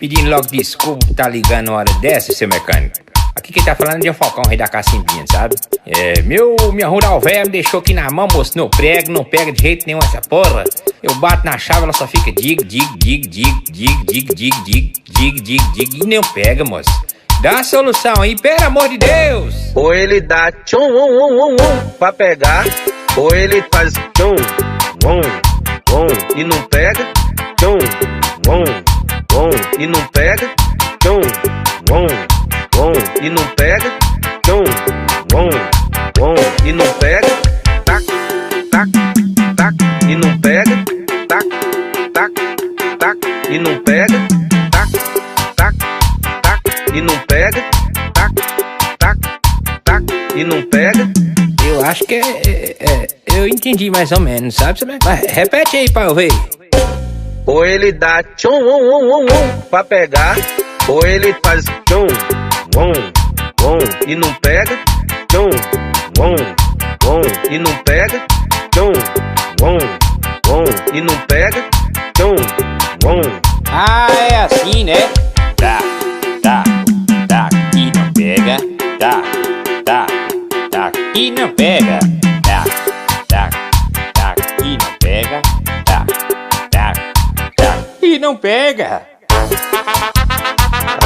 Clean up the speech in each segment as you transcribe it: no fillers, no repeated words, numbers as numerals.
Pedindo logo desculpa por tá ligando uma hora dessa, seu mecânico. Aqui quem tá falando é o Falcão, rei da cacimbinha, sabe? Minha rural velha me deixou aqui na mão, moço. Não prego, não pega de jeito nenhum essa porra. Eu bato na chave, ela só fica dig, e não pega, moço. Dá a solução aí, pelo amor de Deus. Ou ele dá tchum, pra pegar, ou ele faz tchum, e não pega, tchum, e não pega, tchum, e não pega, tchum, e não pega, tac, e não pega, tac, e não pega, tac, e não pega, tac, e não pega. Eu acho que eu entendi mais ou menos, sabe? Mas repete aí pra eu ver. Ou ele dá tchum, pra pegar, ou ele faz tchum, e não pega, tchum, e não pega, tchum, e não pega, tchum. Ah, é assim, né? Tá, e não pega, tá, e não pega, tá, e não pega, tá, e não pega.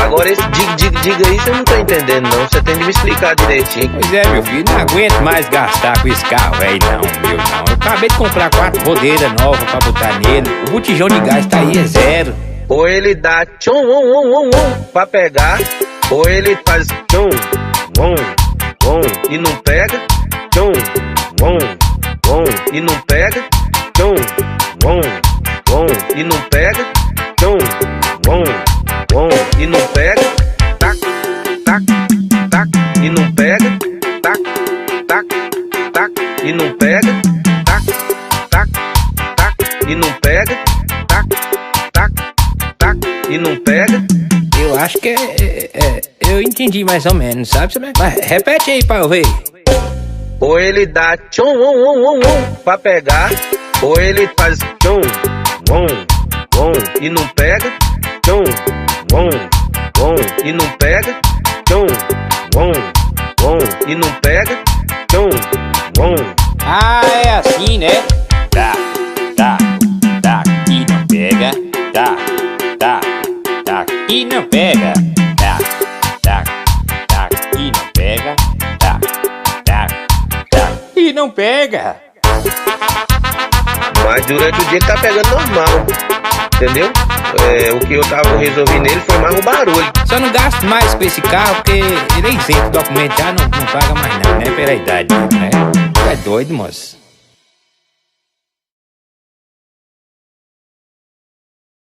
Agora esse diga aí você não tá entendendo não, você tem de me explicar direitinho. Pois é, meu filho, não aguento mais gastar com esse carro velho não. Eu acabei de comprar 4 rodeiras novas pra botar nele. O botijão de gás tá aí, é 0. Ou ele dá tchum, pra pegar, ou ele faz tchum, e não pega, tchum, e não pega, tchum, e não pega, tchum, e não pega, tac, e não pega, tac, e não pega, tac, e não pega, tac, e não pega. Eu acho que eu entendi mais ou menos, sabe? Mas repete aí pra eu ver. Ou ele dá tchum, pra pegar, ou ele faz tchum, e não pega, tchum, e não pega, tchum, e não pega, tchum. Ah, é assim, né? Tá, e não pega, tá, e não pega, tá, e não pega, tá, e não pega. Mas durante o dia ele tá pegando normal, entendeu? O que eu tava resolvendo nele foi mais um barulho. Só não gasto mais com esse carro porque ele é isento, o documento já não paga mais nada, né? Pela idade, né? Tu é doido, moço.